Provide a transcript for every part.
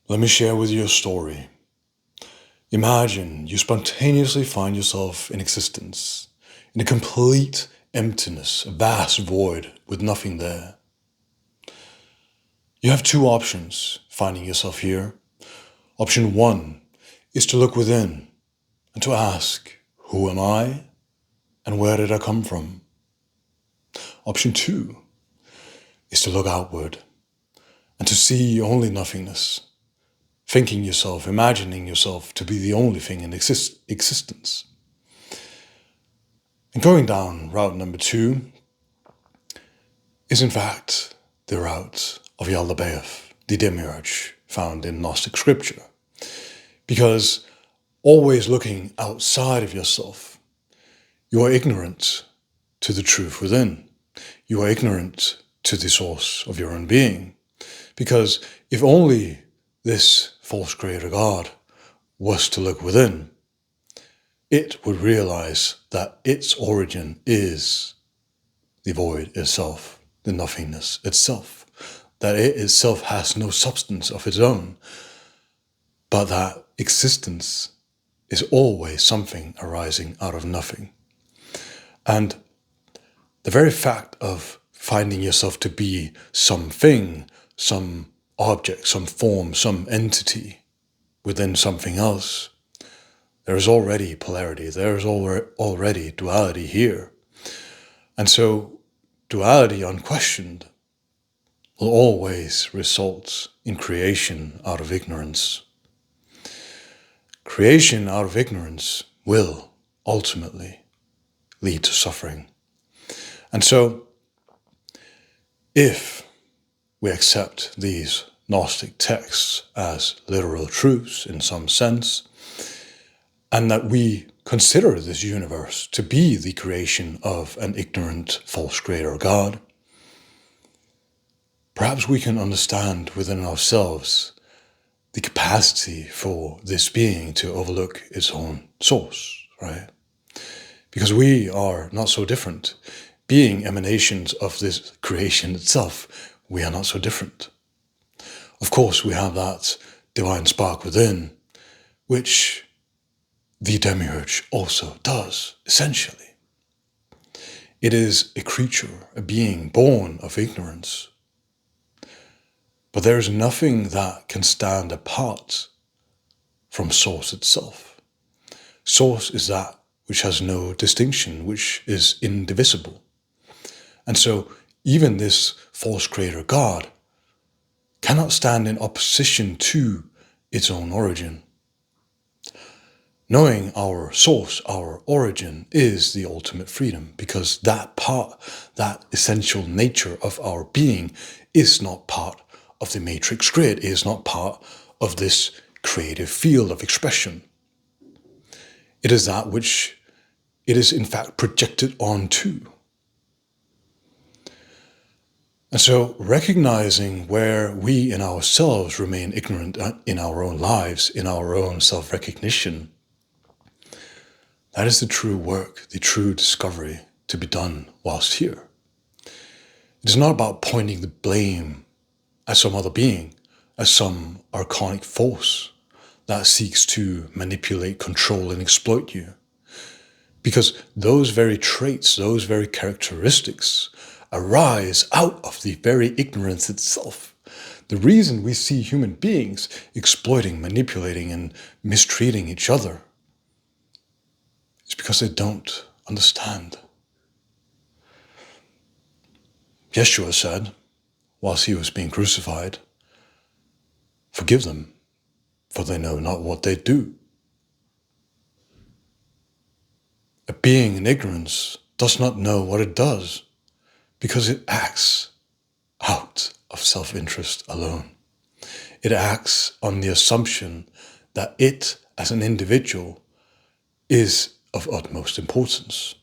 Let me share with you a story. Imagine you spontaneously find yourself in existence, in a complete emptiness, a vast void with nothing there. You have two options finding yourself here. Option one is to look within and to ask, who am I and where did I come from? Option two is to look outward and to see only nothingness, thinking yourself, imagining yourself to be the only thing in existence. And going down route number two is in fact the route of Yaldabaoth, the Demiurge, found in Gnostic scripture. Because always looking outside of yourself, you are ignorant to the truth within. You are ignorant to the source of your own being. Because if only this false creator God was to look within, it would realize that its origin is the void itself, the nothingness itself, that it itself has no substance of its own, but that existence is always something arising out of nothing. And the very fact of finding yourself to be something, some object, some form, some entity within something else, there is already polarity, there is already duality here. And so duality unquestioned will always result in creation out of ignorance. Creation out of ignorance will ultimately lead to suffering. And so, if we accept these Gnostic texts as literal truths in some sense, and that we consider this universe to be the creation of an ignorant false creator God, perhaps we can understand within ourselves the capacity for this being to overlook its own source, right? Because we are not so different. Being emanations of this creation itself, we are not so different. Of course, we have that divine spark within, which the Demiurge also does, essentially. It is a creature, a being born of ignorance. But there is nothing that can stand apart from Source itself. Source is that which has no distinction, which is indivisible. And so even this false creator God cannot stand in opposition to its own origin. Knowing our source, our origin, is the ultimate freedom, because that part, that essential nature of our being is not part of the matrix grid, is not part of this creative field of expression. It is that which it is in fact projected onto. And so recognizing where we in ourselves remain ignorant in our own lives, in our own self-recognition, that is the true work, the true discovery to be done whilst here. It is not about pointing the blame at some other being, as some archonic force that seeks to manipulate, control, and exploit you. Because those very traits, those very characteristics arise out of the very ignorance itself. The reason we see human beings exploiting, manipulating, and mistreating each other is because they don't understand. Yeshua said, whilst he was being crucified, "Forgive them, for they know not what they do." A being in ignorance does not know what it does, because it acts out of self-interest alone. It acts on the assumption that it, as an individual, is of utmost importance.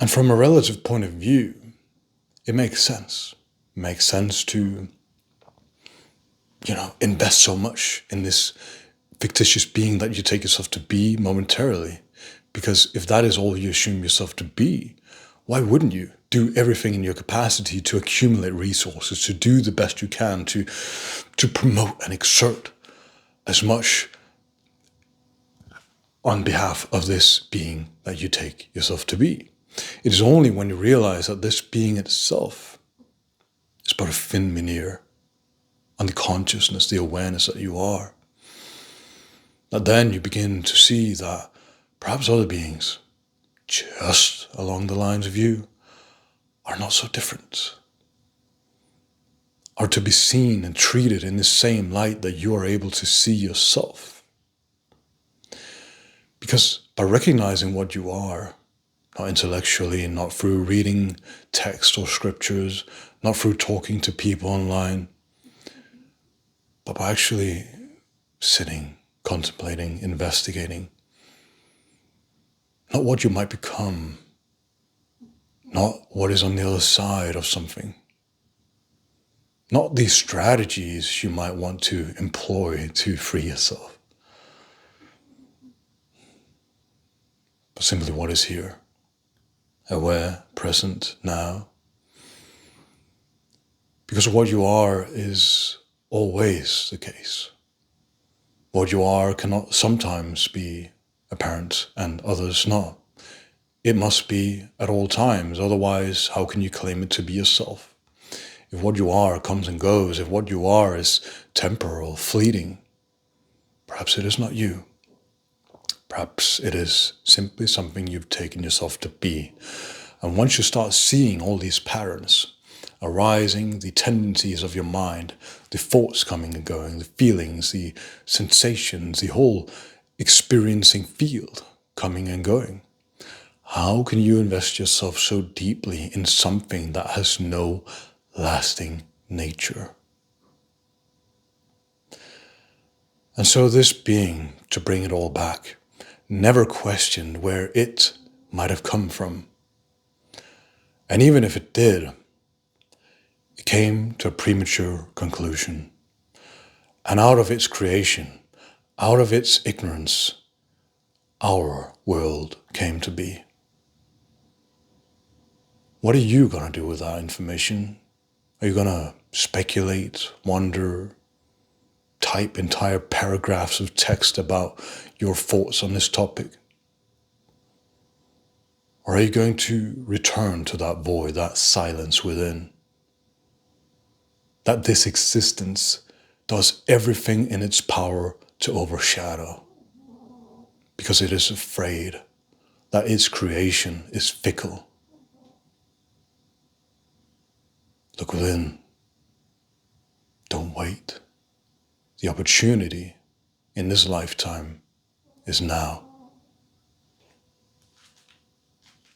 And from a relative point of view, it makes sense. It makes sense to, invest so much in this fictitious being that you take yourself to be momentarily. Because if that is all you assume yourself to be, why wouldn't you do everything in your capacity to accumulate resources, to do the best you can, to promote and exert as much on behalf of this being that you take yourself to be? It is only when you realize that this being itself is but a thin veneer on the consciousness, the awareness that you are, that then you begin to see that perhaps other beings, just along the lines of you, are not so different, are to be seen and treated in the same light that you are able to see yourself. Because by recognizing what you are, not intellectually, not through reading text or scriptures, not through talking to people online, but by actually sitting, contemplating, investigating, not what you might become, not what is on the other side of something, not the strategies you might want to employ to free yourself, but simply what is here, aware, present, now. Because what you are is always the case. What you are cannot sometimes be apparent and others not. It must be at all times, otherwise how can you claim it to be yourself? If what you are comes and goes, if what you are is temporal, fleeting, perhaps it is not you. Perhaps it is simply something you've taken yourself to be. And once you start seeing all these patterns arising, the tendencies of your mind, the thoughts coming and going, the feelings, the sensations, the whole experiencing field coming and going, how can you invest yourself so deeply in something that has no lasting nature? And so this being, to bring it all back, never questioned where it might have come from. And even if it did, it came to a premature conclusion. And out of its creation, out of its ignorance, our world came to be. What are you going to do with that information? Are you going to speculate, wonder, type entire paragraphs of text about your thoughts on this topic? Or are you going to return to that void, that silence within? That this existence does everything in its power to overshadow, because it is afraid that its creation is fickle. Look within. Don't wait. The opportunity in this lifetime is now.